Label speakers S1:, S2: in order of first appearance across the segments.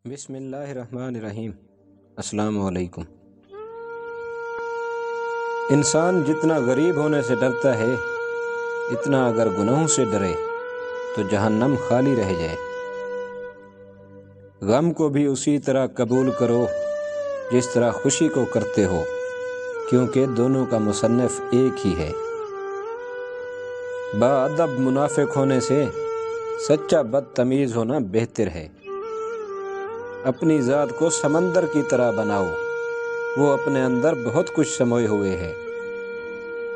S1: بسم اللہ الرحمن الرحیم۔ السلام علیکم۔ انسان جتنا غریب ہونے سے ڈرتا ہے اتنا اگر گناہوں سے ڈرے تو جہنم خالی رہ جائے۔ غم کو بھی اسی طرح قبول کرو جس طرح خوشی کو کرتے ہو، کیونکہ دونوں کا مصنف ایک ہی ہے۔ باادب منافق ہونے سے سچا بدتمیز ہونا بہتر ہے۔ اپنی ذات کو سمندر کی طرح بناؤ، وہ اپنے اندر بہت کچھ سموئے ہوئے ہے،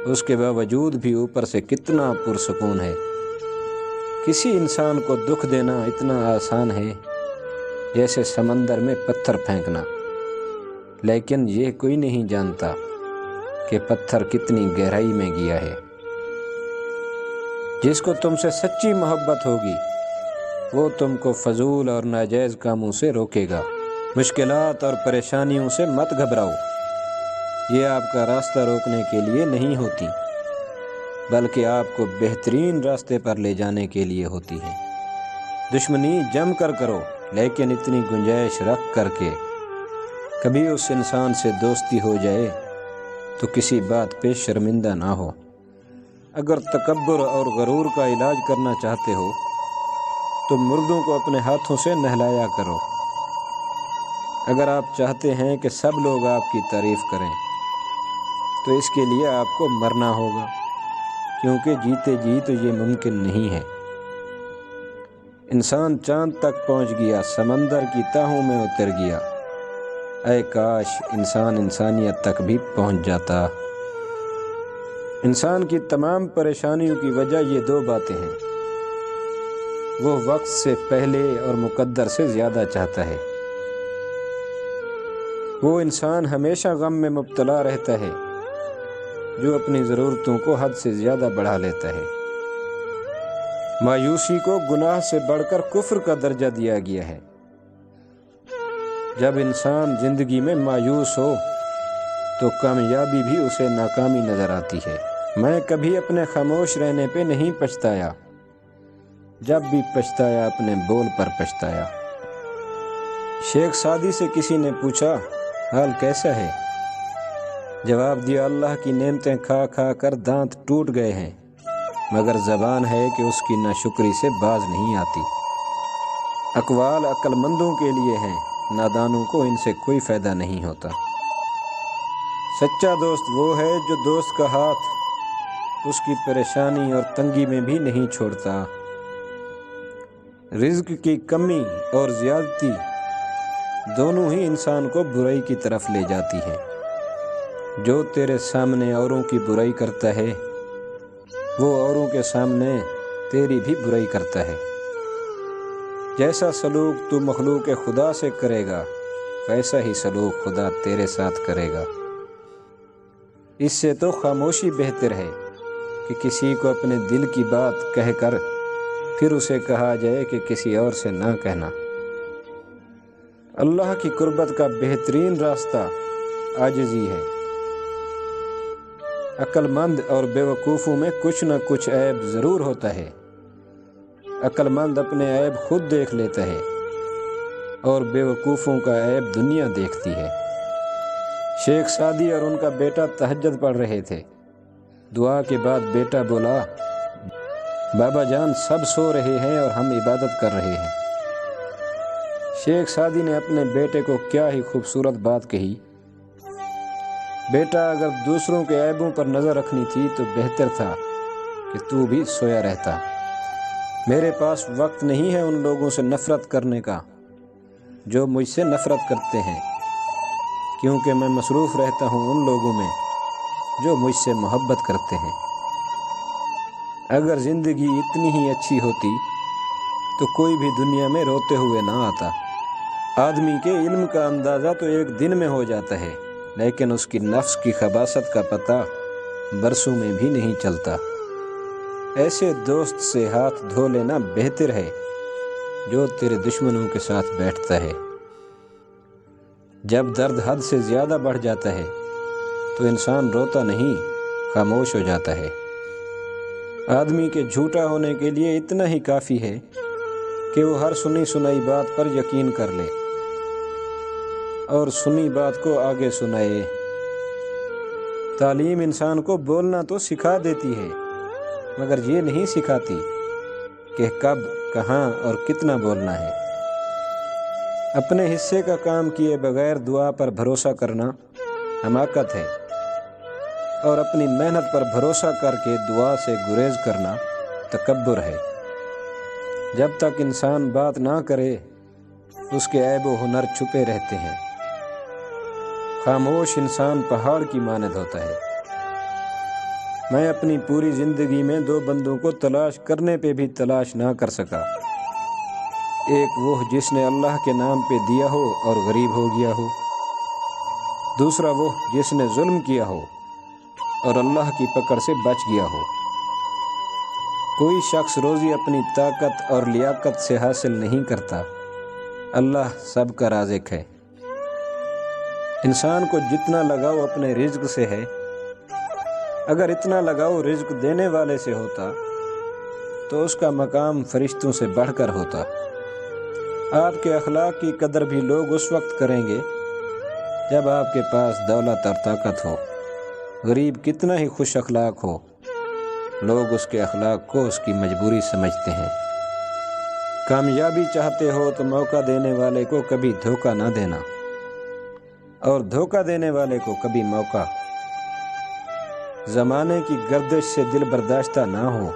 S1: اس کے باوجود بھی اوپر سے کتنا پرسکون ہے۔ کسی انسان کو دکھ دینا اتنا آسان ہے جیسے سمندر میں پتھر پھینکنا، لیکن یہ کوئی نہیں جانتا کہ پتھر کتنی گہرائی میں گیا ہے۔ جس کو تم سے سچی محبت ہوگی وہ تم کو فضول اور ناجائز کاموں سے روکے گا۔ مشکلات اور پریشانیوں سے مت گھبراؤ، یہ آپ کا راستہ روکنے کے لیے نہیں ہوتی بلکہ آپ کو بہترین راستے پر لے جانے کے لیے ہوتی ہے۔ دشمنی جم کر کرو، لیکن اتنی گنجائش رکھ کر کے کبھی اس انسان سے دوستی ہو جائے تو کسی بات پہ شرمندہ نہ ہو۔ اگر تکبر اور غرور کا علاج کرنا چاہتے ہو تو مردوں کو اپنے ہاتھوں سے نہلایا کرو۔ اگر آپ چاہتے ہیں کہ سب لوگ آپ کی تعریف کریں تو اس کے لیے آپ کو مرنا ہوگا، کیونکہ جیتے جی تو یہ ممکن نہیں ہے۔ انسان چاند تک پہنچ گیا، سمندر کی تہوں میں اتر گیا، اے کاش انسان انسانیت تک بھی پہنچ جاتا۔ انسان کی تمام پریشانیوں کی وجہ یہ دو باتیں ہیں: وہ وقت سے پہلے اور مقدر سے زیادہ چاہتا ہے۔ وہ انسان ہمیشہ غم میں مبتلا رہتا ہے جو اپنی ضرورتوں کو حد سے زیادہ بڑھا لیتا ہے۔ مایوسی کو گناہ سے بڑھ کر کفر کا درجہ دیا گیا ہے۔ جب انسان زندگی میں مایوس ہو تو کامیابی بھی اسے ناکامی نظر آتی ہے۔ میں کبھی اپنے خاموش رہنے پہ نہیں پچھتایا، جب بھی پچھتایا اپنے بول پر پچھتایا۔ شیخ سعدی سے کسی نے پوچھا حال کیسا ہے؟ جواب دیا اللہ کی نعمتیں کھا کھا کر دانت ٹوٹ گئے ہیں، مگر زبان ہے کہ اس کی ناشکری سے باز نہیں آتی۔ اقوال عقل مندوں کے لیے ہیں، نادانوں کو ان سے کوئی فائدہ نہیں ہوتا۔ سچا دوست وہ ہے جو دوست کا ہاتھ اس کی پریشانی اور تنگی میں بھی نہیں چھوڑتا۔ رزق کی کمی اور زیادتی دونوں ہی انسان کو برائی کی طرف لے جاتی ہے۔ جو تیرے سامنے اوروں کی برائی کرتا ہے وہ اوروں کے سامنے تیری بھی برائی کرتا ہے۔ جیسا سلوک تو مخلوق خدا سے کرے گا ویسا ہی سلوک خدا تیرے ساتھ کرے گا۔ اس سے تو خاموشی بہتر ہے کہ کسی کو اپنے دل کی بات کہہ کر پھر اسے کہا جائے کہ کسی اور سے نہ کہنا۔ اللہ کی قربت کا بہترین راستہ عاجزی ہے۔ عقل مند اور بے وقوفوں میں کچھ نہ کچھ عیب ضرور ہوتا ہے۔ عقل مند اپنے عیب خود دیکھ لیتا ہے اور بے وقوفوں کا عیب دنیا دیکھتی ہے۔ شیخ سعدی اور ان کا بیٹا تہجد پڑھ رہے تھے۔ دعا کے بعد بیٹا بولا بابا جان سب سو رہے ہیں اور ہم عبادت کر رہے ہیں۔ شیخ سعدی نے اپنے بیٹے کو کیا ہی خوبصورت بات کہی، بیٹا اگر دوسروں کے عیبوں پر نظر رکھنی تھی تو بہتر تھا کہ تو بھی سویا رہتا۔ میرے پاس وقت نہیں ہے ان لوگوں سے نفرت کرنے کا جو مجھ سے نفرت کرتے ہیں، کیونکہ میں مصروف رہتا ہوں ان لوگوں میں جو مجھ سے محبت کرتے ہیں۔ اگر زندگی اتنی ہی اچھی ہوتی تو کوئی بھی دنیا میں روتے ہوئے نہ آتا۔ آدمی کے علم کا اندازہ تو ایک دن میں ہو جاتا ہے، لیکن اس کی نفس کی خباثت کا پتہ برسوں میں بھی نہیں چلتا۔ ایسے دوست سے ہاتھ دھو لینا بہتر ہے جو تیرے دشمنوں کے ساتھ بیٹھتا ہے۔ جب درد حد سے زیادہ بڑھ جاتا ہے تو انسان روتا نہیں، خاموش ہو جاتا ہے۔ آدمی کے جھوٹا ہونے کے لیے اتنا ہی کافی ہے کہ وہ ہر سنی سنائی بات پر یقین کر لے۔ اور سنی بات کو آگے سنائے۔ تعلیم انسان کو بولنا تو سکھا دیتی ہے، مگر یہ نہیں سکھاتی کہ کب، کہاں اور کتنا بولنا ہے۔ اپنے حصے کا کام کیے بغیر دعا پر بھروسہ کرنا حماقت ہے، اور اپنی محنت پر بھروسہ کر کے دعا سے گریز کرنا تکبر ہے۔ جب تک انسان بات نہ کرے اس کے عیب و ہنر چھپے رہتے ہیں۔ خاموش انسان پہاڑ کی مانند ہوتا ہے۔ میں اپنی پوری زندگی میں 2 بندوں کو تلاش کرنے پہ بھی تلاش نہ کر سکا۔ ایک وہ جس نے اللہ کے نام پہ دیا ہو اور غریب ہو گیا ہو، دوسرا وہ جس نے ظلم کیا ہو اور اللہ کی پکڑ سے بچ گیا ہو۔ کوئی شخص روزی اپنی طاقت اور لیاقت سے حاصل نہیں کرتا، اللہ سب کا رازق ہے۔ انسان کو جتنا لگاؤ اپنے رزق سے ہے، اگر اتنا لگاؤ رزق دینے والے سے ہوتا تو اس کا مقام فرشتوں سے بڑھ کر ہوتا۔ آپ کے اخلاق کی قدر بھی لوگ اس وقت کریں گے جب آپ کے پاس دولت اور طاقت ہو۔ غریب کتنا ہی خوش اخلاق ہو، لوگ اس کے اخلاق کو اس کی مجبوری سمجھتے ہیں۔ کامیابی چاہتے ہو تو موقع دینے والے کو کبھی دھوکہ نہ دینا، اور دھوکہ دینے والے کو کبھی موقع۔ زمانے کی گردش سے دل برداشتہ نہ ہو،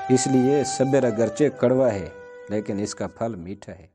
S1: اس لیے صبر اگرچہ کڑوا ہے لیکن اس کا پھل میٹھا ہے۔